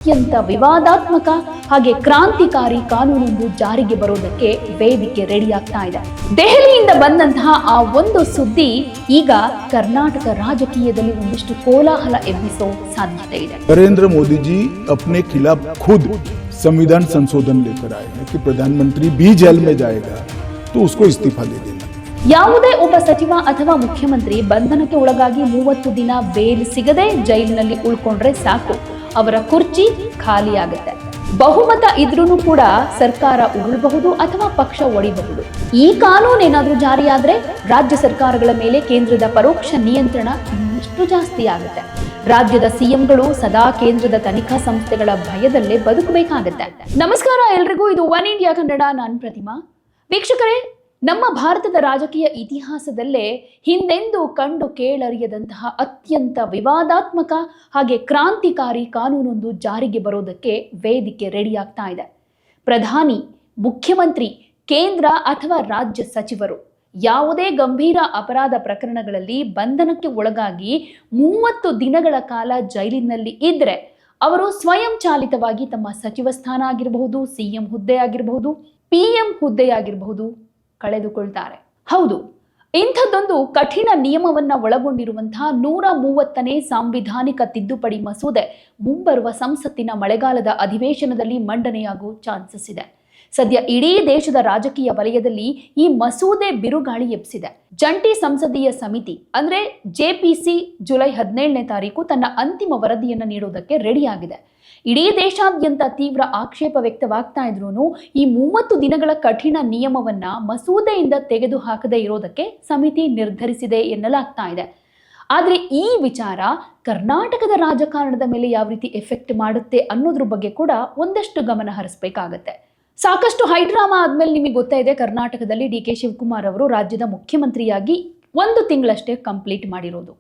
ಅತ್ಯಂತ ವಿವಾದಾತ್ಮಕ ಹಾಗೆ ಕ್ರಾಂತಿಕಾರಿ ಕಾನೂನೊಂದು ಜಾರಿಗೆ ಬರೋದಕ್ಕೆ ವೇದಿಕೆ ರೆಡಿ ಆಗ್ತಾ ಇದೆ. ದೆಹಲಿಯಿಂದ ಬಂದಂತಹ ಆ ಒಂದು ಸುದ್ದಿ ಈಗ ಕರ್ನಾಟಕ ರಾಜಕೀಯದಲ್ಲಿ ಒಂದಿಷ್ಟು ಕೋಲಾಹಲ ಎಬ್ಬಿಸೋ ಸಾಧ್ಯತೆ ಇದೆ. नरेंद्र मोदी जी अपने खिलाफ खुद संविधान संशोधन लेकर आए हैं कि प्रधानमंत्री भी जेल में जाएगा तो उसको इस्तीफा दे देना. ಯಾವುದೇ ಒಬ್ಬ ಸಚಿವ ಅಥವಾ ಮುಖ್ಯಮಂತ್ರಿ ಬಂಧನಕ್ಕೆ ಒಳಗಾಗಿ 30 ದಿನ ಬೇಲ್ ಸಿಗದೆ ಜೈಲಿನಲ್ಲಿ ಉಳ್ಕೊಂಡ್ರೆ ಸಾಕು, ಅವರ ಕುರ್ಚಿ ಖಾಲಿಯಾಗುತ್ತೆ. ಬಹುಮತ ಇದ್ರೂ ಕೂಡ ಸರ್ಕಾರ ಉರುಳಬಹುದು ಅಥವಾ ಪಕ್ಷ ಒಡಿಬಹುದು. ಈ ಕಾನೂನು ಏನಾದ್ರೂ ಜಾರಿಯಾದ್ರೆ ರಾಜ್ಯ ಸರ್ಕಾರಗಳ ಮೇಲೆ ಕೇಂದ್ರದ ಪರೋಕ್ಷ ನಿಯಂತ್ರಣ ಇನ್ನಷ್ಟು ಜಾಸ್ತಿ ಆಗುತ್ತೆ. ರಾಜ್ಯದ ಸಿಎಂಗಳು ಸದಾ ಕೇಂದ್ರದ ತನಿಖಾ ಸಂಸ್ಥೆಗಳ ಭಯದಲ್ಲೇ ಬದುಕಬೇಕಾಗತ್ತೆ. ನಮಸ್ಕಾರ ಎಲ್ರಿಗೂ, ಇದು ಒನ್ ಇಂಡಿಯಾ ಕನ್ನಡ. ನಾನು ಪ್ರತಿಮಾ. ವೀಕ್ಷಕರೇ, ನಮ್ಮ ಭಾರತದ ರಾಜಕೀಯ ಇತಿಹಾಸದಲ್ಲೇ ಹಿಂದೆಂದೂ ಕಂಡು ಕೇಳರಿಯದಂತಹ ಅತ್ಯಂತ ವಿವಾದಾತ್ಮಕ ಹಾಗೆ ಕ್ರಾಂತಿಕಾರಿ ಕಾನೂನೊಂದು ಜಾರಿಗೆ ಬರೋದಕ್ಕೆ ವೇದಿಕೆ ರೆಡಿ ಆಗ್ತಾ ಇದೆ. ಪ್ರಧಾನಿ, ಮುಖ್ಯಮಂತ್ರಿ, ಕೇಂದ್ರ ಅಥವಾ ರಾಜ್ಯ ಸಚಿವರು ಯಾವುದೇ ಗಂಭೀರ ಅಪರಾಧ ಪ್ರಕರಣಗಳಲ್ಲಿ ಬಂಧನಕ್ಕೆ ಒಳಗಾಗಿ 30 ದಿನಗಳ ಕಾಲ ಜೈಲಿನಲ್ಲಿ ಇದ್ರೆ ಅವರು ಸ್ವಯಂ ಚಾಲಿತವಾಗಿ ತಮ್ಮ ಸಚಿವ ಸ್ಥಾನ ಆಗಿರಬಹುದು, ಸಿಎಂ ಹುದ್ದೆ ಆಗಿರಬಹುದು, PM ಹುದ್ದೆ ಆಗಿರಬಹುದು, ಕಳೆದುಕೊಳ್ತಾರೆ. ಹೌದು, ಇಂಥದ್ದೊಂದು ಕಠಿಣ ನಿಯಮವನ್ನ ಒಳಗೊಂಡಿರುವಂತಹ 130ನೇ ಸಾಂವಿಧಾನಿಕ ತಿದ್ದುಪಡಿ ಮಸೂದೆ ಮುಂಬರುವ ಸಂಸತ್ತಿನ ಮಳೆಗಾಲದ ಅಧಿವೇಶನದಲ್ಲಿ ಮಂಡನೆಯಾಗುವ ಚಾನ್ಸಸ್ ಇದೆ. ಸದ್ಯ ಇಡೀ ದೇಶದ ರಾಜಕೀಯ ವಲಯದಲ್ಲಿ ಈ ಮಸೂದೆ ಬಿರುಗಾಳಿ ಎಬ್ಬಿಸಿದೆ. ಜಂಟಿ ಸಂಸದೀಯ ಸಮಿತಿ ಅಂದ್ರೆ JPC ಜುಲೈ 17ನೇ ತಾರೀಕು ತನ್ನ ಅಂತಿಮ ವರದಿಯನ್ನು ನೀಡೋದಕ್ಕೆ ರೆಡಿಯಾಗಿದೆ. ಇಡೀ ದೇಶಾದ್ಯಂತ ತೀವ್ರ ಆಕ್ಷೇಪ ವ್ಯಕ್ತವಾಗ್ತಾ ಇದ್ರೂ ಈ 30 ದಿನಗಳ ಕಠಿಣ ನಿಯಮವನ್ನ ಮಸೂದೆಯಿಂದ ತೆಗೆದು ಹಾಕದೇ ಇರೋದಕ್ಕೆ ಸಮಿತಿ ನಿರ್ಧರಿಸಿದೆ ಎನ್ನಲಾಗ್ತಾ ಇದೆ. ಆದ್ರೆ ಈ ವಿಚಾರ ಕರ್ನಾಟಕದ ರಾಜಕಾರಣದ ಮೇಲೆ ಯಾವ ರೀತಿ ಎಫೆಕ್ಟ್ ಮಾಡುತ್ತೆ ಅನ್ನೋದ್ರ ಬಗ್ಗೆ ಕೂಡ ಒಂದಷ್ಟು ಗಮನ ಹರಿಸಬೇಕಾಗತ್ತೆ. ಸಾಕಷ್ಟು ಹೈಡ್ರಾಮಾ ಆದ್ಮೇಲೆ ನಿಮಗೆ ಗೊತ್ತಾ ಇದೆ, ಕರ್ನಾಟಕದಲ್ಲಿ DK ಶಿವಕುಮಾರ್ ಅವರು ರಾಜ್ಯದ ಮುಖ್ಯಮಂತ್ರಿಯಾಗಿ 1 ತಿಂಗಳಷ್ಟೇ ಕಂಪ್ಲೀಟ್ ಮಾಡಿರೋದು.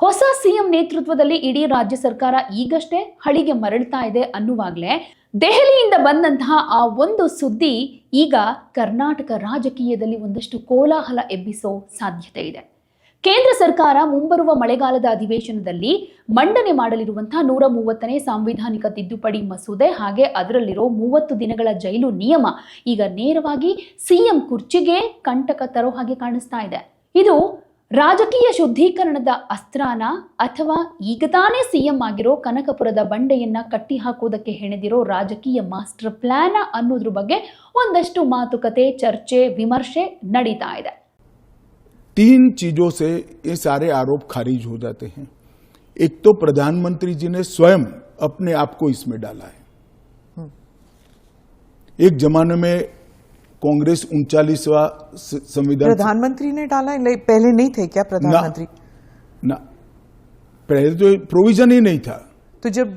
ಹೊಸ ಸಿಎಂ ನೇತೃತ್ವದಲ್ಲಿ ಇಡೀ ರಾಜ್ಯ ಸರ್ಕಾರ ಈಗಷ್ಟೇ ಹಳಿಗೆ ಮರಳ್ತಾ ಇದೆ ಅನ್ನುವಾಗಲೇ ದೆಹಲಿಯಿಂದ ಬಂದಂತಹ ಆ ಒಂದು ಸುದ್ದಿ ಈಗ ಕರ್ನಾಟಕ ರಾಜಕೀಯದಲ್ಲಿ ಒಂದಷ್ಟು ಕೋಲಾಹಲ ಎಬ್ಬಿಸೋ ಸಾಧ್ಯತೆ ಇದೆ. ಕೇಂದ್ರ ಸರ್ಕಾರ ಮುಂಬರುವ ಮಳೆಗಾಲದ ಅಧಿವೇಶನದಲ್ಲಿ ಮಂಡನೆ ಮಾಡಲಿರುವಂತಹ 130ನೇ ಸಾಂವಿಧಾನಿಕ ತಿದ್ದುಪಡಿ ಮಸೂದೆ ಹಾಗೆ ಅದರಲ್ಲಿರೋ 30 ದಿನಗಳ ಜೈಲು ನಿಯಮ ಈಗ ನೇರವಾಗಿ ಸಿಎಂ ಕುರ್ಚಿಗೆ ಕಂಟಕ ತರೋ ಹಾಗೆ ಕಾಣಿಸ್ತಾ ಇದೆ. ಇದು ರಾಜಕೀಯ ಶುದ್ಧೀಕರಣದ ಅಸ್ತ್ರಾನ ಅಥವಾ ಈಗ ತಾನೇ ಸಿಎಂ ಆಗಿರೋ ಕನಕಪುರದ ಬಂಡೆಯನ್ನ ಕಟ್ಟಿ ಹಾಕುವುದಕ್ಕೆ ಹೆಣೆದಿರೋ ರಾಜಕೀಯ ಮಾಸ್ಟರ್ ಪ್ಲಾನ್ ಅನ್ನೋದ್ರ ಬಗ್ಗೆ ಒಂದಷ್ಟು ಮಾತುಕತೆ, ಚರ್ಚೆ, ವಿಮರ್ಶೆ ನಡೀತಾ ಇದೆ. 3 चीजों से ये सारे आरोप खारिज हो जाते हैं. एक तो प्रधानमंत्री जी ने स्वयं अपने आप को इसमें डाला है. एक जमाने में कांग्रेस 39वां संविधान प्रधानमंत्री ने डाला है, पहले नहीं थे क्या प्रधानमंत्री? ना, पहले तो प्रोविजन ही नहीं था. तो जब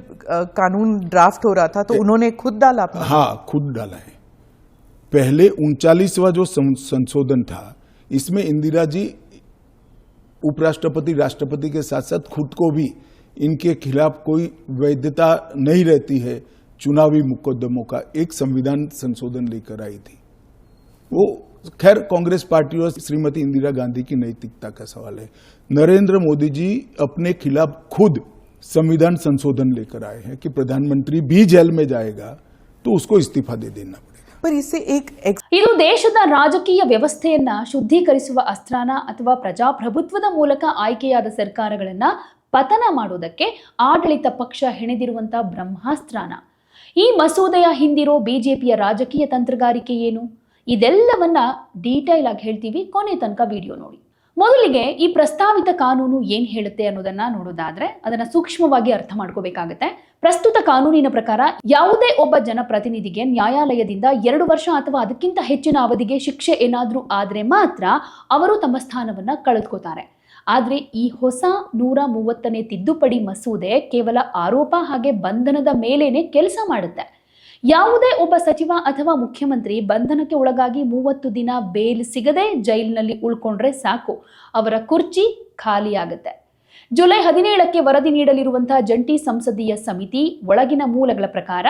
कानून ड्राफ्ट हो रहा था तो उन्होंने खुद डाला? हाँ, खुद डाला है. पहले 39वां जो संशोधन था, इसमें इंदिरा जी उपराष्ट्रपति, राष्ट्रपति के साथ साथ खुद को भी इनके खिलाफ कोई वैधता नहीं रहती है चुनावी मुकदमों का एक संविधान संशोधन लेकर आई थी. वो खैर कांग्रेस पार्टी और श्रीमती इंदिरा गांधी की नैतिकता का सवाल है. नरेंद्र मोदी जी अपने खिलाफ खुद संविधान संशोधन लेकर आए हैं कि प्रधानमंत्री भी जेल में जाएगा तो उसको इस्तीफा दे देना पड़ेगा. ಇದು ದೇಶದ ರಾಜಕೀಯ ವ್ಯವಸ್ಥೆಯನ್ನ ಶುದ್ಧೀಕರಿಸುವ ಅಸ್ತ್ರಾನ ಅಥವಾ ಪ್ರಜಾಪ್ರಭುತ್ವದ ಮೂಲಕ ಆಯ್ಕೆಯಾದ ಸರ್ಕಾರಗಳನ್ನ ಪತನ ಮಾಡೋದಕ್ಕೆ ಆಡಳಿತ ಪಕ್ಷ ಹೆಣೆದಿರುವಂತಹ ಬ್ರಹ್ಮಾಸ್ತ್ರಾನ. ಈ ಮಸೂದೆಯ ಹಿಂದಿರೋ ಬಿಜೆಪಿಯ ರಾಜಕೀಯ ತಂತ್ರಗಾರಿಕೆ ಏನು, ಇದೆಲ್ಲವನ್ನ ಡೀಟೈಲ್ ಆಗಿ ಹೇಳ್ತೀವಿ. ಕೊನೆ ತನಕ ವಿಡಿಯೋ ನೋಡಿ. ಮೊದಲಿಗೆ ಈ ಪ್ರಸ್ತಾವಿತ ಕಾನೂನು ಏನ್ ಹೇಳುತ್ತೆ ಅನ್ನೋದನ್ನ ನೋಡೋದಾದ್ರೆ ಅದನ್ನ ಸೂಕ್ಷ್ಮವಾಗಿ ಅರ್ಥ ಮಾಡ್ಕೋಬೇಕಾಗತ್ತೆ. ಪ್ರಸ್ತುತ ಕಾನೂನಿನ ಪ್ರಕಾರ ಯಾವುದೇ ಒಬ್ಬ ಜನಪ್ರತಿನಿಧಿಗೆ ನ್ಯಾಯಾಲಯದಿಂದ 2 ವರ್ಷ ಅಥವಾ ಅದಕ್ಕಿಂತ ಹೆಚ್ಚಿನ ಅವಧಿಗೆ ಶಿಕ್ಷೆ ಏನಾದ್ರೂ ಆದ್ರೆ ಮಾತ್ರ ಅವರು ತಮ್ಮ ಸ್ಥಾನವನ್ನ ಕಳೆದುಕೋತಾರೆ. ಆದ್ರೆ ಈ ಹೊಸ 130ನೇ ತಿದ್ದುಪಡಿ ಮಸೂದೆ ಕೇವಲ ಆರೋಪ ಹಾಗೆ ಬಂಧನದ ಮೇಲೇನೆ ಕೆಲಸ ಮಾಡುತ್ತೆ. ಯಾವುದೇ ಒಬ್ಬ ಸಚಿವ ಅಥವಾ ಮುಖ್ಯಮಂತ್ರಿ ಬಂಧನಕ್ಕೆ ಒಳಗಾಗಿ 30 ದಿನ ಬೇಲ್ ಸಿಗದೆ ಜೈಲಿನಲ್ಲಿ ಉಳ್ಕೊಂಡ್ರೆ ಸಾಕು, ಅವರ ಕುರ್ಚಿ ಖಾಲಿಯಾಗುತ್ತೆ. ಜುಲೈ 17ಕ್ಕೆ ವರದಿ ನೀಡಲಿರುವಂತಹ ಜಂಟಿ ಸಂಸದೀಯ ಸಮಿತಿ ಒಳಗಿನ ಮೂಲಗಳ ಪ್ರಕಾರ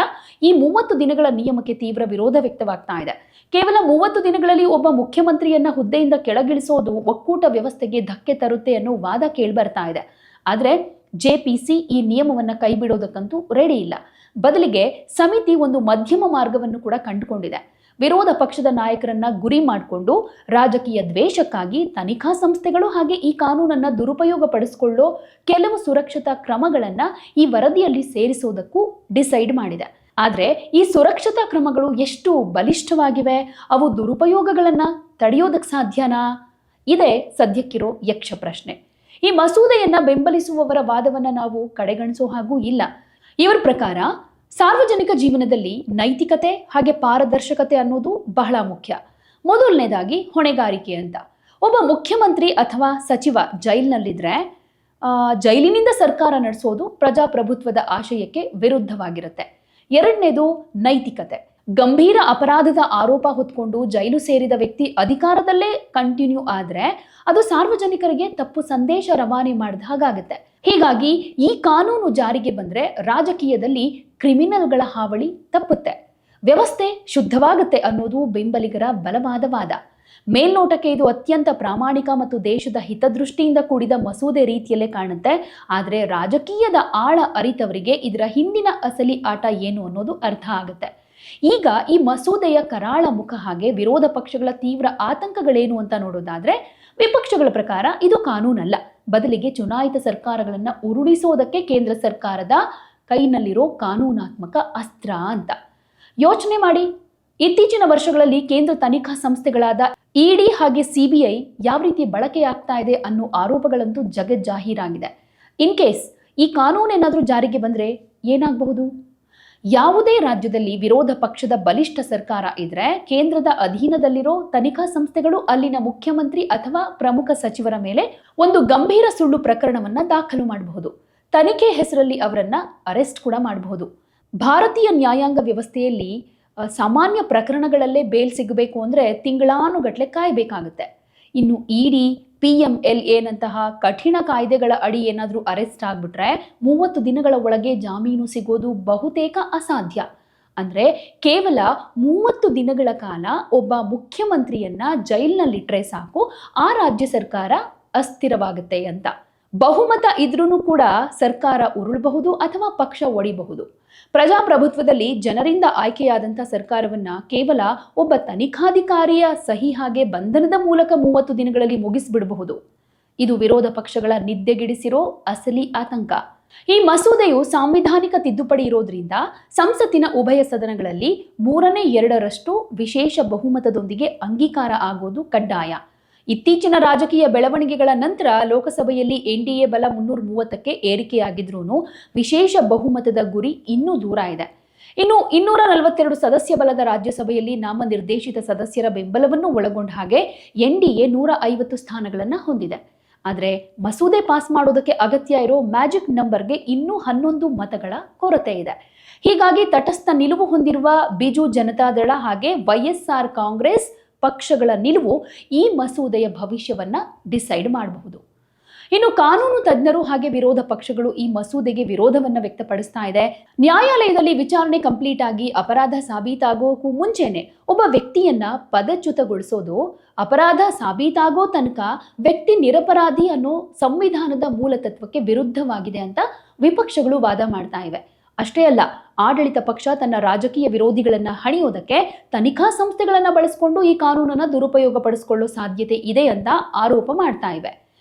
ಈ 30 ದಿನಗಳ ನಿಯಮಕ್ಕೆ ತೀವ್ರ ವಿರೋಧ ವ್ಯಕ್ತವಾಗ್ತಾ ಇದೆ. ಕೇವಲ 30 ದಿನಗಳಲ್ಲಿ ಒಬ್ಬ ಮುಖ್ಯಮಂತ್ರಿಯನ್ನ ಹುದ್ದೆಯಿಂದ ಕೆಳಗಿಳಿಸೋದು ಒಕ್ಕೂಟ ವ್ಯವಸ್ಥೆಗೆ ಧಕ್ಕೆ ತರುತ್ತೆ ಅನ್ನೋ ವಾದ ಕೇಳ್ಬರ್ತಾ ಇದೆ. ಆದ್ರೆ ಜೆಪಿಸಿ ಈ ನಿಯಮವನ್ನು ಕೈಬಿಡೋದಕ್ಕಂತೂ ರೆಡಿ ಇಲ್ಲ. ಬದಲಿಗೆ ಸಮಿತಿ ಒಂದು ಮಧ್ಯಮ ಮಾರ್ಗವನ್ನು ಕೂಡ ಕಂಡುಕೊಂಡಿದೆ. ವಿರೋಧ ಪಕ್ಷದ ನಾಯಕರನ್ನ ಗುರಿ ಮಾಡಿಕೊಂಡು ರಾಜಕೀಯ ದ್ವೇಷಕ್ಕಾಗಿ ತನಿಖಾ ಸಂಸ್ಥೆಗಳು ಹಾಗೆ ಈ ಕಾನೂನನ್ನ ದುರುಪಯೋಗ ಪಡಿಸಿಕೊಳ್ಳೋ ಕೆಲವು ಸುರಕ್ಷತಾ ಕ್ರಮಗಳನ್ನ ಈ ವರದಿಯಲ್ಲಿ ಸೇರಿಸೋದಕ್ಕೂ ಡಿಸೈಡ್ ಮಾಡಿದೆ. ಆದರೆ ಈ ಸುರಕ್ಷತಾ ಕ್ರಮಗಳು ಎಷ್ಟು ಬಲಿಷ್ಠವಾಗಿವೆ, ಅವು ದುರುಪಯೋಗಗಳನ್ನ ತಡೆಯೋದಕ್ಕೆ ಸಾಧ್ಯನಾ? ಇದೇ ಸದ್ಯಕ್ಕಿರೋ ಯಕ್ಷ ಪ್ರಶ್ನೆ. ಈ ಮಸೂದೆಯನ್ನ ಬೆಂಬಲಿಸುವವರ ವಾದವನ್ನ ನಾವು ಕಡೆಗಣಿಸೋ ಹಾಗೂ ಇಲ್ಲ. ಇವರ ಪ್ರಕಾರ ಸಾರ್ವಜನಿಕ ಜೀವನದಲ್ಲಿ ನೈತಿಕತೆ ಹಾಗೆ ಪಾರದರ್ಶಕತೆ ಅನ್ನೋದು ಬಹಳ ಮುಖ್ಯ. ಮೊದಲನೇದಾಗಿ ಹೊಣೆಗಾರಿಕೆ ಅಂತ. ಒಬ್ಬ ಮುಖ್ಯಮಂತ್ರಿ ಅಥವಾ ಸಚಿವ ಜೈಲಿನಲ್ಲಿದ್ರೆ ಜೈಲಿನಿಂದ ಸರ್ಕಾರ ನಡೆಸೋದು ಪ್ರಜಾಪ್ರಭುತ್ವದ ಆಶಯಕ್ಕೆ ವಿರುದ್ಧವಾಗಿರುತ್ತೆ. ಎರಡನೇದು ನೈತಿಕತೆ. ಗಂಭೀರ ಅಪರಾಧದ ಆರೋಪ ಹೊತ್ಕೊಂಡು ಜೈಲು ಸೇರಿದ ವ್ಯಕ್ತಿ ಅಧಿಕಾರದಲ್ಲೇ ಕಂಟಿನ್ಯೂ ಆದ್ರೆ ಅದು ಸಾರ್ವಜನಿಕರಿಗೆ ತಪ್ಪು ಸಂದೇಶ ರವಾನೆ ಮಾಡಿದ ಹಾಗಾಗುತ್ತೆ. ಹೀಗಾಗಿ ಈ ಕಾನೂನು ಜಾರಿಗೆ ಬಂದ್ರೆ ರಾಜಕೀಯದಲ್ಲಿ ಕ್ರಿಮಿನಲ್ಗಳ ಹಾವಳಿ ತಪ್ಪುತ್ತೆ, ವ್ಯವಸ್ಥೆ ಶುದ್ಧವಾಗುತ್ತೆ ಅನ್ನೋದು ಬೆಂಬಲಿಗರ ಬಲವಾದ ವಾದ. ಮೇಲ್ನೋಟಕ್ಕೆ ಇದು ಅತ್ಯಂತ ಪ್ರಾಮಾಣಿಕ ಮತ್ತು ದೇಶದ ಹಿತದೃಷ್ಟಿಯಿಂದ ಕೂಡಿದ ಮಸೂದೆ ರೀತಿಯಲ್ಲೇ ಕಾಣುತ್ತೆ. ಆದರೆ ರಾಜಕೀಯದ ಆಳ ಅರಿತವರಿಗೆ ಇದರ ಹಿಂದಿನ ಅಸಲಿ ಆಟ ಏನು ಅನ್ನೋದು ಅರ್ಥ ಆಗುತ್ತೆ. ಈಗ ಈ ಮಸೂದೆಯ ಕರಾಳ ಮುಖ ಹಾಗೆ ವಿರೋಧ ಪಕ್ಷಗಳ ತೀವ್ರ ಆತಂಕಗಳೇನು ಅಂತ ನೋಡೋದಾದ್ರೆ, ವಿಪಕ್ಷಗಳ ಪ್ರಕಾರ ಇದು ಕಾನೂನಲ್ಲ, ಬದಲಿಗೆ ಚುನಾಯಿತ ಸರ್ಕಾರಗಳನ್ನ ಉರುಳಿಸೋದಕ್ಕೆ ಕೇಂದ್ರ ಸರ್ಕಾರದ ಕೈನಲ್ಲಿರೋ ಕಾನೂನಾತ್ಮಕ ಅಸ್ತ್ರ ಅಂತ. ಯೋಚನೆ ಮಾಡಿ, ಇತ್ತೀಚಿನ ವರ್ಷಗಳಲ್ಲಿ ಕೇಂದ್ರ ತನಿಖಾ ಸಂಸ್ಥೆಗಳಾದ ಇಡಿ ಹಾಗೆ ಸಿಬಿಐ ಯಾವ ರೀತಿ ಬಳಕೆಯಾಗ್ತಾ ಇದೆ ಅನ್ನೋ ಆರೋಪಗಳಂತೂ ಜಗಜ್ಜಾಹೀರಾಗಿದೆ. ಇನ್ ಕೇಸ್ ಈ ಕಾನೂನೇನಾದ್ರೂ ಜಾರಿಗೆ ಬಂದ್ರೆ ಏನಾಗಬಹುದು? ಯಾವುದೇ ರಾಜ್ಯದಲ್ಲಿ ವಿರೋಧ ಪಕ್ಷದ ಬಲಿಷ್ಠ ಸರ್ಕಾರ ಇದ್ರೆ ಕೇಂದ್ರದ ಅಧೀನದಲ್ಲಿರೋ ತನಿಖಾ ಸಂಸ್ಥೆಗಳು ಅಲ್ಲಿನ ಮುಖ್ಯಮಂತ್ರಿ ಅಥವಾ ಪ್ರಮುಖ ಸಚಿವರ ಮೇಲೆ ಒಂದು ಗಂಭೀರ ಸುಳ್ಳು ಪ್ರಕರಣವನ್ನ ದಾಖಲು ಮಾಡಬಹುದು. ತನಿಖೆ ಹೆಸರಲ್ಲಿ ಅವರನ್ನ ಅರೆಸ್ಟ್ ಕೂಡ ಮಾಡಬಹುದು. ಭಾರತೀಯ ನ್ಯಾಯಾಂಗ ವ್ಯವಸ್ಥೆಯಲ್ಲಿ ಸಾಮಾನ್ಯ ಪ್ರಕರಣಗಳಲ್ಲೇ ಬೇಲ್ ಸಿಗಬೇಕು ಅಂದ್ರೆ ತಿಂಗಳಾನುಗಟ್ಲೆ ಕಾಯಬೇಕಾಗುತ್ತೆ. ಇನ್ನು ಇಡಿ PMLA ನಂತಹ ಕಠಿಣ ಕಾಯ್ದೆಗಳ ಅಡಿ ಏನಾದರೂ ಅರೆಸ್ಟ್ ಆಗ್ಬಿಟ್ರೆ 30 ದಿನಗಳ ಒಳಗೆ ಜಾಮೀನು ಸಿಗೋದು ಬಹುತೇಕ ಅಸಾಧ್ಯ. ಅಂದ್ರೆ ಕೇವಲ 30 ದಿನಗಳ ಕಾಲ ಒಬ್ಬ ಮುಖ್ಯಮಂತ್ರಿಯನ್ನ ಜೈಲಿನಲ್ಲಿಟ್ರೆ ಸಾಕು, ಆ ರಾಜ್ಯ ಸರ್ಕಾರ ಅಸ್ಥಿರವಾಗುತ್ತೆ ಅಂತ. ಬಹುಮತ ಇದ್ರೂ ಕೂಡ ಸರ್ಕಾರ ಉರುಳಬಹುದು ಅಥವಾ ಪಕ್ಷ ಒಡಿಬಹುದು. ಪ್ರಜಾಪ್ರಭುತ್ವದಲ್ಲಿ ಜನರಿಂದ ಆಯ್ಕೆಯಾದಂಥ ಸರ್ಕಾರವನ್ನ ಕೇವಲ ಒಬ್ಬ ತನಿಖಾಧಿಕಾರಿಯ ಸಹಿ ಹಾಗೆ ಬಂಧನದ ಮೂಲಕ 30 ದಿನಗಳಲ್ಲಿ ಮುಗಿಸ್ಬಿಡಬಹುದು. ಇದು ವಿರೋಧ ಪಕ್ಷಗಳ ನಿದ್ದೆಗಿಡಿಸಿರೋ ಅಸಲಿ ಆತಂಕ. ಈ ಮಸೂದೆಯು ಸಾಂವಿಧಾನಿಕ ತಿದ್ದುಪಡಿ ಇರೋದ್ರಿಂದ ಸಂಸತ್ತಿನ ಉಭಯ ಸದನಗಳಲ್ಲಿ 3/2 ವಿಶೇಷ ಬಹುಮತದೊಂದಿಗೆ ಅಂಗೀಕಾರ ಆಗೋದು ಕಡ್ಡಾಯ. ಇತ್ತೀಚಿನ ರಾಜಕೀಯ ಬೆಳವಣಿಗೆಗಳ ನಂತರ ಲೋಕಸಭೆಯಲ್ಲಿ NDA ಬಲ 330ಕ್ಕೆ ಏರಿಕೆಯಾಗಿದ್ರೂ ವಿಶೇಷ ಬಹುಮತದ ಗುರಿ ಇನ್ನೂ ದೂರ ಇದೆ. ಇನ್ನು 242 ಸದಸ್ಯ ಬಲದ ರಾಜ್ಯಸಭೆಯಲ್ಲಿ ನಾಮನಿರ್ದೇಶಿತ ಸದಸ್ಯರ ಬೆಂಬಲವನ್ನು ಒಳಗೊಂಡ ಹಾಗೆ NDA 150 ಸ್ಥಾನಗಳನ್ನು ಹೊಂದಿದೆ. ಆದರೆ ಮಸೂದೆ ಪಾಸ್ ಮಾಡೋದಕ್ಕೆ ಅಗತ್ಯ ಇರೋ ಮ್ಯಾಜಿಕ್ ನಂಬರ್ಗೆ ಇನ್ನೂ 11 ಮತಗಳ ಕೊರತೆ ಇದೆ. ಹೀಗಾಗಿ ತಟಸ್ಥ ನಿಲುವು ಹೊಂದಿರುವ ಬಿಜು ಜನತಾದಳ ಹಾಗೆ YSR ಕಾಂಗ್ರೆಸ್ ಪಕ್ಷಗಳ ನಿಲುವು ಈ ಮಸೂದೆಯ ಭವಿಷ್ಯವನ್ನ ಡಿಸೈಡ್ ಮಾಡಬಹುದು. ಇನ್ನು ಕಾನೂನು ತಜ್ಞರು ಹಾಗೆ ವಿರೋಧ ಪಕ್ಷಗಳು ಈ ಮಸೂದೆಗೆ ವಿರೋಧವನ್ನ ವ್ಯಕ್ತಪಡಿಸ್ತಾ ಇದೆ. ನ್ಯಾಯಾಲಯದಲ್ಲಿ ವಿಚಾರಣೆ ಕಂಪ್ಲೀಟ್ ಆಗಿ ಅಪರಾಧ ಸಾಬೀತಾಗೋಕ್ಕೂ ಮುಂಚೆನೆ ಒಬ್ಬ ವ್ಯಕ್ತಿಯನ್ನ ಪದಚ್ಯುತಗೊಳಿಸೋದು, ಅಪರಾಧ ಸಾಬೀತಾಗೋ ತನಕ ವ್ಯಕ್ತಿ ನಿರಪರಾಧಿ ಅನ್ನೋ ಸಂವಿಧಾನದ ಮೂಲ ತತ್ವಕ್ಕೆ ವಿರುದ್ಧವಾಗಿದೆ ಅಂತ ವಿಪಕ್ಷಗಳು ವಾದ ಮಾಡ್ತಾ ಇವೆ. ಅಷ್ಟೇ ಅಲ್ಲ, ಆಡಳಿತ ಪಕ್ಷ ತನ್ನ ರಾಜಕೀಯ ವಿರೋಧಿಗಳನ್ನ ಹಣಿಯೋದಕ್ಕೆ ತನಿಖಾ ಸಂಸ್ಥೆಗಳನ್ನ ಬಳಸಿಕೊಂಡು ಈ ಕಾನೂನನ್ನ ದುರುಪಯೋಗ ಪಡಿಸಿಕೊಳ್ಳೋ ಸಾಧ್ಯತೆ ಇದೆ ಅಂತ ಆರೋಪ ಮಾಡ್ತಾ ಇವೆ.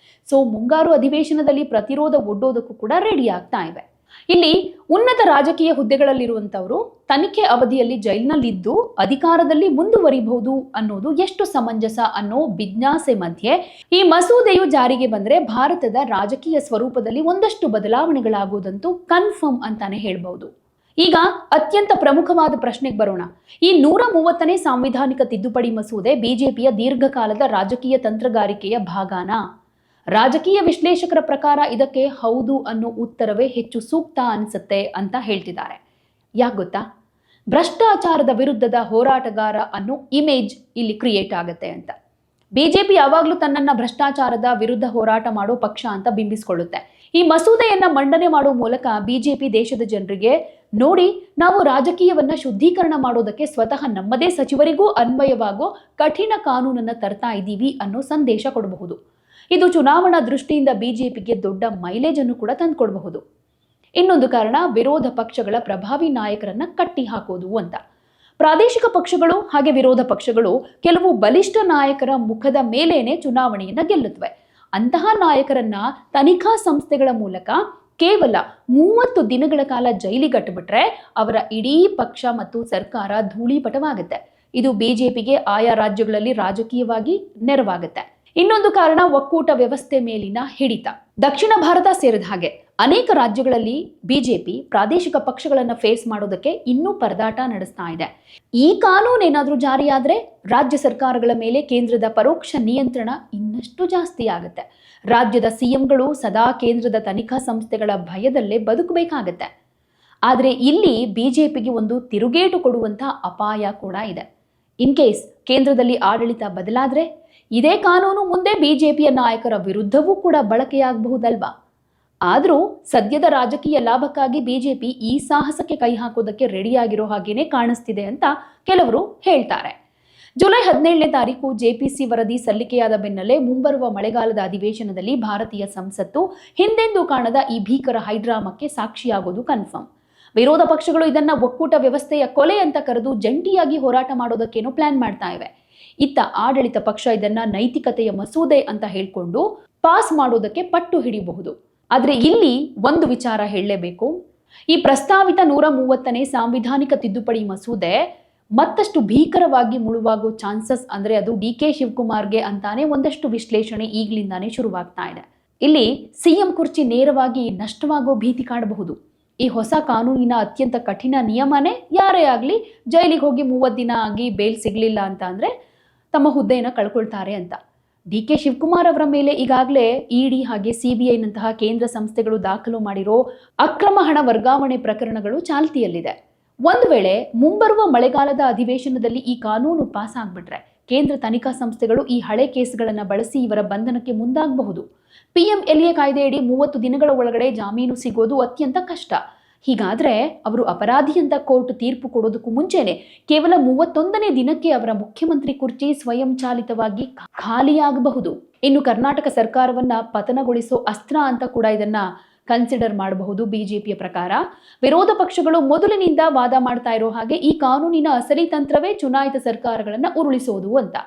ಸೊ ಮುಂಗಾರು ಅಧಿವೇಶನದಲ್ಲಿ ಪ್ರತಿರೋಧ ಒಡ್ಡೋದಕ್ಕೂ ಕೂಡ ರೆಡಿ ಆಗ್ತಾ ಇವೆ. ಇಲ್ಲಿ ಉನ್ನತ ರಾಜಕೀಯ ಹುದ್ದೆಗಳಲ್ಲಿರುವಂತವರು ತನಿಖೆ ಅವಧಿಯಲ್ಲಿ ಜೈಲಿನಲ್ಲಿದ್ದು ಅಧಿಕಾರದಲ್ಲಿ ಮುಂದುವರಿಬಹುದು ಅನ್ನೋದು ಎಷ್ಟು ಸಮಂಜಸ ಅನ್ನೋ ಜಿಜ್ಞಾಸೆ ಮಧ್ಯೆ ಈ ಮಸೂದೆಯು ಜಾರಿಗೆ ಬಂದ್ರೆ ಭಾರತದ ರಾಜಕೀಯ ಸ್ವರೂಪದಲ್ಲಿ ಒಂದಷ್ಟು ಬದಲಾವಣೆಗಳಾಗುವುದಂತೂ ಕನ್ಫರ್ಮ್ ಅಂತಾನೆ ಹೇಳ್ಬಹುದು. ಈಗ ಅತ್ಯಂತ ಪ್ರಮುಖವಾದ ಪ್ರಶ್ನೆಗೆ ಬರೋಣ. ಈ 130ನೇ ಸಾಂವಿಧಾನಿಕ ತಿದ್ದುಪಡಿ ಮಸೂದೆ ಬಿಜೆಪಿಯ ದೀರ್ಘಕಾಲದ ರಾಜಕೀಯ ತಂತ್ರಗಾರಿಕೆಯ ಭಾಗನಾ? ರಾಜಕೀಯ ವಿಶ್ಲೇಷಕರ ಪ್ರಕಾರ ಇದಕ್ಕೆ ಹೌದು ಅನ್ನೋ ಉತ್ತರವೇ ಹೆಚ್ಚು ಸೂಕ್ತ ಅನಿಸುತ್ತೆ ಅಂತ ಹೇಳ್ತಿದ್ದಾರೆ. ಯಾಕೆ ಗೊತ್ತಾ? ಭ್ರಷ್ಟಾಚಾರದ ವಿರುದ್ಧದ ಹೋರಾಟಗಾರ ಅನ್ನೋ ಇಮೇಜ್ ಇಲ್ಲಿ ಕ್ರಿಯೇಟ್ ಆಗುತ್ತೆ ಅಂತ. ಬಿಜೆಪಿ ಯಾವಾಗಲೂ ತನ್ನನ್ನ ಭ್ರಷ್ಟಾಚಾರದ ವಿರುದ್ಧ ಹೋರಾಟ ಮಾಡೋ ಪಕ್ಷ ಅಂತ ಬಿಂಬಿಸಿಕೊಳ್ಳುತ್ತೆ. ಈ ಮಸೂದೆಯನ್ನ ಮಂಡನೆ ಮಾಡೋ ಮೂಲಕ ಬಿಜೆಪಿ ದೇಶದ ಜನರಿಗೆ ನೋಡಿ, ನಾವು ರಾಜಕೀಯವನ್ನ ಶುದ್ಧೀಕರಣ ಮಾಡೋದಕ್ಕೆ ಸ್ವತಃ ನಮ್ಮದೇ ಸಚಿವರಿಗೂ ಅನ್ವಯವಾಗೋ ಕಠಿಣ ಕಾನೂನನ್ನ ತರ್ತಾ ಇದ್ದೀವಿ ಅನ್ನೋ ಸಂದೇಶ ಕೊಡಬಹುದು. ಇದು ಚುನಾವಣಾ ದೃಷ್ಟಿಯಿಂದ ಬಿಜೆಪಿಗೆ ದೊಡ್ಡ ಮೈಲೇಜ್ ಅನ್ನು ಕೂಡ ತಂದುಕೊಡಬಹುದು. ಇನ್ನೊಂದು ಕಾರಣ ವಿರೋಧ ಪಕ್ಷಗಳ ಪ್ರಭಾವಿ ನಾಯಕರನ್ನ ಕಟ್ಟಿ ಹಾಕೋದು ಅಂತ. ಪ್ರಾದೇಶಿಕ ಪಕ್ಷಗಳು ಹಾಗೆ ವಿರೋಧ ಪಕ್ಷಗಳು ಕೆಲವು ಬಲಿಷ್ಠ ನಾಯಕರ ಮುಖದ ಮೇಲೇನೆ ಚುನಾವಣೆಯನ್ನ ಗೆಲ್ಲುತ್ತವೆ. ಅಂತಹ ನಾಯಕರನ್ನ ತನಿಖಾ ಸಂಸ್ಥೆಗಳ ಮೂಲಕ ಕೇವಲ 30 ದಿನಗಳ ಕಾಲ ಜೈಲಿಗಟ್ಟುಬಿಟ್ರೆ ಅವರ ಇಡೀ ಪಕ್ಷ ಮತ್ತು ಸರ್ಕಾರ ಧೂಳೀಪಟವಾಗುತ್ತೆ. ಇದು ಬಿಜೆಪಿಗೆ ಆಯಾ ರಾಜ್ಯಗಳಲ್ಲಿ ರಾಜಕೀಯವಾಗಿ ನೆರವಾಗುತ್ತೆ. ಇನ್ನೊಂದು ಕಾರಣ ಒಕ್ಕೂಟ ವ್ಯವಸ್ಥೆ ಮೇಲಿನ ಹಿಡಿತ. ದಕ್ಷಿಣ ಭಾರತ ಸೇರಿದ ಹಾಗೆ ಅನೇಕ ರಾಜ್ಯಗಳಲ್ಲಿ ಬಿಜೆಪಿ ಪ್ರಾದೇಶಿಕ ಪಕ್ಷಗಳನ್ನು ಫೇಸ್ ಮಾಡೋದಕ್ಕೆ ಇನ್ನೂ ಪರದಾಟ ನಡೆಸ್ತಾ ಇದೆ. ಈ ಕಾನೂನು ಏನಾದರೂ ಜಾರಿಯಾದ್ರೆ ರಾಜ್ಯ ಸರ್ಕಾರಗಳ ಮೇಲೆ ಕೇಂದ್ರದ ಪರೋಕ್ಷ ನಿಯಂತ್ರಣ ಇನ್ನಷ್ಟು ಜಾಸ್ತಿ ಆಗುತ್ತೆ. ರಾಜ್ಯದ ಸಿಎಂಗಳು ಸದಾ ಕೇಂದ್ರದ ತನಿಖಾ ಸಂಸ್ಥೆಗಳ ಭಯದಲ್ಲೇ ಬದುಕಬೇಕಾಗತ್ತೆ. ಆದರೆ ಇಲ್ಲಿ ಬಿಜೆಪಿಗೆ ಒಂದು ತಿರುಗೇಟು ಕೊಡುವಂಥ ಅಪಾಯ ಕೂಡ ಇದೆ. ಇನ್ ಕೇಸ್ ಕೇಂದ್ರದಲ್ಲಿ ಆಡಳಿತ ಬದಲಾದ್ರೆ ಇದೇ ಕಾನೂನು ಮುಂದೆ ಬಿಜೆಪಿಯ ನಾಯಕರ ವಿರುದ್ಧವೂ ಕೂಡ ಬಳಕೆಯಾಗಬಹುದಲ್ವಾ? ಆದರೂ ಸದ್ಯದ ರಾಜಕೀಯ ಲಾಭಕ್ಕಾಗಿ ಬಿಜೆಪಿ ಈ ಸಾಹಸಕ್ಕೆ ಕೈ ಹಾಕೋದಕ್ಕೆ ರೆಡಿಯಾಗಿರೋ ಹಾಗೇನೆ ಕಾಣಿಸ್ತಿದೆ ಅಂತ ಕೆಲವರು ಹೇಳ್ತಾರೆ. ಜುಲೈ 17ನೇ ತಾರೀಕು ಜೆಪಿಸಿ ವರದಿ ಸಲ್ಲಿಕೆಯಾದ ಬೆನ್ನಲ್ಲೇ ಮುಂಬರುವ ಮಳೆಗಾಲದ ಅಧಿವೇಶನದಲ್ಲಿ ಭಾರತೀಯ ಸಂಸತ್ತು ಹಿಂದೆಂದೂ ಕಾಣದ ಈ ಭೀಕರ ಹೈಡ್ರಾಮಕ್ಕೆ ಸಾಕ್ಷಿಯಾಗೋದು ಕನ್ಫರ್ಮ್. ವಿರೋಧ ಪಕ್ಷಗಳು ಇದನ್ನ ಒಕ್ಕೂಟ ವ್ಯವಸ್ಥೆಯ ಕೊಲೆ ಅಂತ ಕರೆದು ಜಂಟಿಯಾಗಿ ಹೋರಾಟ ಮಾಡೋದಕ್ಕೇನೋ ಪ್ಲಾನ್ ಮಾಡ್ತಾ ಇವೆ. ಇತ್ತ ಆಡಳಿತ ಪಕ್ಷ ಇದನ್ನ ನೈತಿಕತೆಯ ಮಸೂದೆ ಅಂತ ಹೇಳ್ಕೊಂಡು ಪಾಸ್ ಮಾಡೋದಕ್ಕೆ ಪಟ್ಟು ಹಿಡಿಯಬಹುದು. ಆದ್ರೆ ಇಲ್ಲಿ ಒಂದು ವಿಚಾರ ಹೇಳಲೇಬೇಕು. ಈ ಪ್ರಸ್ತಾವಿತ 130ನೇ ಸಾಂವಿಧಾನಿಕ ತಿದ್ದುಪಡಿ ಮಸೂದೆ ಮತ್ತಷ್ಟು ಭೀಕರವಾಗಿ ಮುಳುವಾಗೋ ಚಾನ್ಸಸ್ ಅಂದ್ರೆ ಅದು ಡಿ.ಕೆ. ಶಿವಕುಮಾರ್ಗೆ ಅಂತಾನೆ ಒಂದಷ್ಟು ವಿಶ್ಲೇಷಣೆ ಈಗಲಿಂದಾನೇ ಶುರುವಾಗ್ತಾ ಇದೆ. ಇಲ್ಲಿ ಸಿಎಂ ಕುರ್ಚಿ ನೇರವಾಗಿ ನಷ್ಟವಾಗೋ ಭೀತಿ ಕಾಡಬಹುದು. ಈ ಹೊಸ ಕಾನೂನಿನ ಅತ್ಯಂತ ಕಠಿಣ ನಿಯಮನೇ ಯಾರೇ ಆಗಲಿ ಜೈಲಿಗೆ ಹೋಗಿ 30 ದಿನ ಆಗಿ ಬೇಲ್ ಸಿಗಲಿಲ್ಲ ಅಂತ ಅಂದ್ರೆ ತಮ್ಮ ಹುದ್ದೆಯನ್ನು ಕಳ್ಕೊಳ್ತಾರೆ ಅಂತ. ಡಿ.ಕೆ. ಶಿವಕುಮಾರ್ ಅವರ ಮೇಲೆ ಈಗಾಗಲೇ ಇಡಿ ಹಾಗೆ ಸಿಬಿಐನಂತಹ ಕೇಂದ್ರ ಸಂಸ್ಥೆಗಳು ದಾಖಲು ಮಾಡಿರೋ ಅಕ್ರಮ ಹಣ ವರ್ಗಾವಣೆ ಪ್ರಕರಣಗಳು ಚಾಲ್ತಿಯಲ್ಲಿದೆ. ಒಂದು ವೇಳೆ ಮುಂಬರುವ ಮಳೆಗಾಲದ ಅಧಿವೇಶನದಲ್ಲಿ ಈ ಕಾನೂನು ಪಾಸ್ ಆಗ್ಬಿಟ್ರೆ ಕೇಂದ್ರ ತನಿಖಾ ಸಂಸ್ಥೆಗಳು ಈ ಹಳೆ ಕೇಸ್ಗಳನ್ನು ಬಳಸಿ ಇವರ ಬಂಧನಕ್ಕೆ ಮುಂದಾಗಬಹುದು. PMLA ಕಾಯ್ದೆಯಡಿ 30 ದಿನಗಳ ಒಳಗಡೆ ಜಾಮೀನು ಸಿಗೋದು ಅತ್ಯಂತ ಕಷ್ಟ. ಹೀಗಾದ್ರೆ ಅವರು ಅಪರಾಧಿ ಅಂತ ಕೋರ್ಟ್ ತೀರ್ಪು ಕೊಡೋದಕ್ಕೂ ಮುಂಚೆನೆ ಕೇವಲ 31ನೇ ದಿನಕ್ಕೆ ಅವರ ಮುಖ್ಯಮಂತ್ರಿ ಕುರ್ಚಿ ಸ್ವಯಂಚಾಲಿತವಾಗಿ ಖಾಲಿಯಾಗಬಹುದು. ಇನ್ನು ಕರ್ನಾಟಕ ಸರ್ಕಾರವನ್ನ ಪತನಗೊಳಿಸೋ ಅಸ್ತ್ರ ಅಂತ ಕೂಡ ಇದನ್ನ ಕನ್ಸಿಡರ್ ಮಾಡಬಹುದು. ಬಿಜೆಪಿಯ ಪ್ರಕಾರ ವಿರೋಧ ಪಕ್ಷಗಳು ಮೊದಲಿನಿಂದ ವಾದ ಮಾಡ್ತಾ ಇರೋ ಹಾಗೆ ಈ ಕಾನೂನಿನ ಅಸಲಿ ತಂತ್ರವೇ ಚುನಾಯಿತ ಸರ್ಕಾರಗಳನ್ನ ಉರುಳಿಸೋದು ಅಂತ.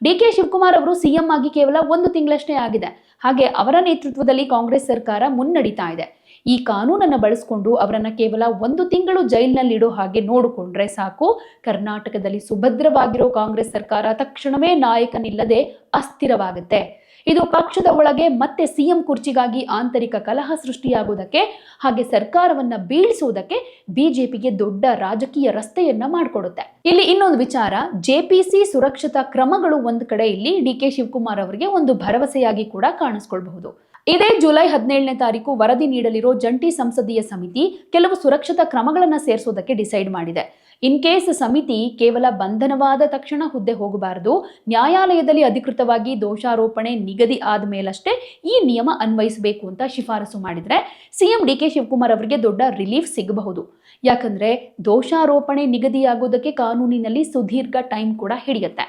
ಡಿ.ಕೆ. ಶಿವಕುಮಾರ್ ಅವರು ಸಿಎಂ ಆಗಿ ಕೇವಲ 1 ತಿಂಗಳಷ್ಟೇ ಆಗಿದೆ. ಹಾಗೆ ಅವರ ನೇತೃತ್ವದಲ್ಲಿ ಕಾಂಗ್ರೆಸ್ ಸರ್ಕಾರ ಮುನ್ನಡೀತಾ ಇದೆ. ಈ ಕಾನೂನನ್ನು ಬಳಸಿಕೊಂಡು ಅವರನ್ನ ಕೇವಲ 1 ತಿಂಗಳು ಜೈಲಿನಲ್ಲಿಡೋ ಹಾಗೆ ನೋಡಿಕೊಂಡ್ರೆ ಸಾಕು, ಕರ್ನಾಟಕದಲ್ಲಿ ಸುಭದ್ರವಾಗಿರೋ ಕಾಂಗ್ರೆಸ್ ಸರ್ಕಾರ ತಕ್ಷಣವೇ ನಾಯಕನಿಲ್ಲದೆ ಅಸ್ಥಿರವಾಗುತ್ತೆ. ಇದು ಪಕ್ಷದ ಒಳಗೆ ಮತ್ತೆ ಸಿಎಂ ಕುರ್ಚಿಗಾಗಿ ಆಂತರಿಕ ಕಲಹ ಸೃಷ್ಟಿಯಾಗುವುದಕ್ಕೆ ಹಾಗೆ ಸರ್ಕಾರವನ್ನ ಬೀಳಿಸುವುದಕ್ಕೆ ಬಿಜೆಪಿಗೆ ದೊಡ್ಡ ರಾಜಕೀಯ ರಸ್ತೆಯನ್ನ ಮಾಡಿಕೊಡುತ್ತೆ. ಇಲ್ಲಿ ಇನ್ನೊಂದು ವಿಚಾರ, ಜೆಪಿಸಿ ಸುರಕ್ಷತಾ ಕ್ರಮಗಳು ಒಂದು ಕಡೆ ಇಲ್ಲಿ ಡಿ.ಕೆ. ಶಿವಕುಮಾರ್ ಅವರಿಗೆ ಒಂದು ಭರವಸೆಯಾಗಿ ಕೂಡ ಕಾಣಿಸ್ಕೊಳ್ಬಹುದು. ಇದೇ ಜುಲೈ 17ನೇ ತಾರೀಕು ವರದಿ ನೀಡಲಿರೋ ಜಂಟಿ ಸಂಸದೀಯ ಸಮಿತಿ ಕೆಲವು ಸುರಕ್ಷತಾ ಕ್ರಮಗಳನ್ನು ಸೇರಿಸೋದಕ್ಕೆ ಡಿಸೈಡ್ ಮಾಡಿದೆ. ಇನ್ ಕೇಸ್ ಸಮಿತಿ ಕೇವಲ ಬಂಧನವಾದ ತಕ್ಷಣ ಹುದ್ದೆ ಹೋಗಬಾರದು, ನ್ಯಾಯಾಲಯದಲ್ಲಿ ಅಧಿಕೃತವಾಗಿ ದೋಷಾರೋಪಣೆ ನಿಗದಿ ಆದ ಮೇಲಷ್ಟೇ ಈ ನಿಯಮ ಅನ್ವಯಿಸಬೇಕು ಅಂತ ಶಿಫಾರಸು ಮಾಡಿದ್ರೆ ಸಿಎಂ ಡಿ.ಕೆ. ಶಿವಕುಮಾರ್ ಅವರಿಗೆ ದೊಡ್ಡ ರಿಲೀಫ್ ಸಿಗಬಹುದು. ಯಾಕಂದ್ರೆ ದೋಷಾರೋಪಣೆ ನಿಗದಿಯಾಗೋದಕ್ಕೆ ಕಾನೂನಿನಲ್ಲಿ ಸುದೀರ್ಘ ಟೈಮ್ ಕೂಡ ಹಿಡಿಯುತ್ತೆ.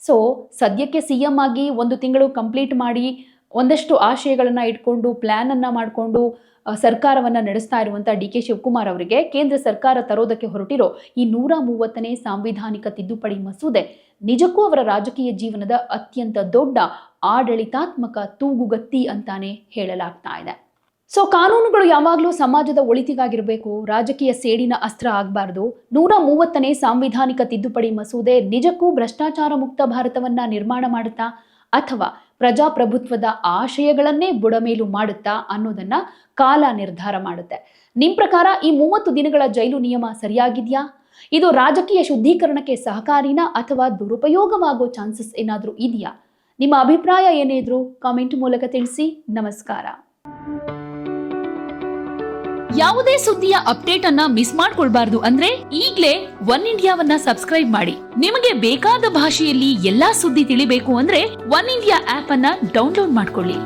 ಸೊ ಸದ್ಯಕ್ಕೆ ಸಿಎಂ ಆಗಿ 1 ತಿಂಗಳು ಕಂಪ್ಲೀಟ್ ಮಾಡಿ ಒಂದಷ್ಟು ಆಶಯಗಳನ್ನ ಇಟ್ಕೊಂಡು ಪ್ಲಾನ್ ಅನ್ನ ಮಾಡಿಕೊಂಡು ಸರ್ಕಾರವನ್ನ ನಡೆಸ್ತಾ ಇರುವಂತಹ ಡಿ.ಕೆ. ಶಿವಕುಮಾರ್ ಅವರಿಗೆ ಕೇಂದ್ರ ಸರ್ಕಾರ ತರೋದಕ್ಕೆ ಹೊರಟಿರೋ ಈ 130ನೇ ಸಾಂವಿಧಾನಿಕ ತಿದ್ದುಪಡಿ ಮಸೂದೆ ನಿಜಕ್ಕೂ ಅವರ ರಾಜಕೀಯ ಜೀವನದ ಅತ್ಯಂತ ದೊಡ್ಡ ಆಡಳಿತಾತ್ಮಕ ತೂಗುಗತ್ತಿ ಅಂತಾನೆ ಹೇಳಲಾಗ್ತಾ ಇದೆ. ಸೊ ಕಾನೂನುಗಳು ಯಾವಾಗಲೂ ಸಮಾಜದ ಒಳಿತಿಗಾಗಿರಬೇಕು, ರಾಜಕೀಯ ಸೇಡಿನ ಅಸ್ತ್ರ ಆಗಬಾರ್ದು. 130ನೇ ಸಾಂವಿಧಾನಿಕ ತಿದ್ದುಪಡಿ ಮಸೂದೆ ನಿಜಕ್ಕೂ ಭ್ರಷ್ಟಾಚಾರ ಮುಕ್ತ ಭಾರತವನ್ನ ನಿರ್ಮಾಣ ಮಾಡುತ್ತಾ ಅಥವಾ ಪ್ರಜಾಪ್ರಭುತ್ವದ ಆಶಯಗಳನ್ನೇ ಬುಡಮೇಲು ಮಾಡುತ್ತಾ ಅನ್ನೋದನ್ನ ಕಾಲ ನಿರ್ಧಾರ ಮಾಡುತ್ತೆ. ನಿಮ್ಮ ಪ್ರಕಾರ ಈ 30 ದಿನಗಳ ಜೈಲು ನಿಯಮ ಸರಿಯಾಗಿದೆಯಾ? ಇದು ರಾಜಕೀಯ ಶುದ್ಧೀಕರಣಕ್ಕೆ ಸಹಕಾರಿನಾ ಅಥವಾ ದುರುಪಯೋಗವಾಗೋ ಚಾನ್ಸಸ್ ಏನಾದರೂ ಇದೆಯಾ? ನಿಮ್ಮ ಅಭಿಪ್ರಾಯ ಏನೇ ಇದ್ರೂ ಕಾಮೆಂಟ್ ಮೂಲಕ ತಿಳಿಸಿ. ನಮಸ್ಕಾರ. ಯಾವುದೇ ಸುದ್ದಿಯ ಅಪ್ಡೇಟ್ ಅನ್ನ ಮಿಸ್ ಮಾಡ್ಕೊಳ್ಬಾರ್ದು ಅಂದ್ರೆ ಈಗ್ಲೇ ಒನ್ ಇಂಡಿಯಾವನ್ನ ಸಬ್ಸ್ಕ್ರೈಬ್ ಮಾಡಿ. ನಿಮಗೆ ಬೇಕಾದ ಭಾಷೆಯಲ್ಲಿ ಎಲ್ಲಾ ಸುದ್ದಿ ತಿಳಿಬೇಕು ಅಂದ್ರೆ ಒನ್ ಇಂಡಿಯಾ ಆಪ್ ಅನ್ನ ಡೌನ್ಲೋಡ್ ಮಾಡ್ಕೊಳ್ಳಿ.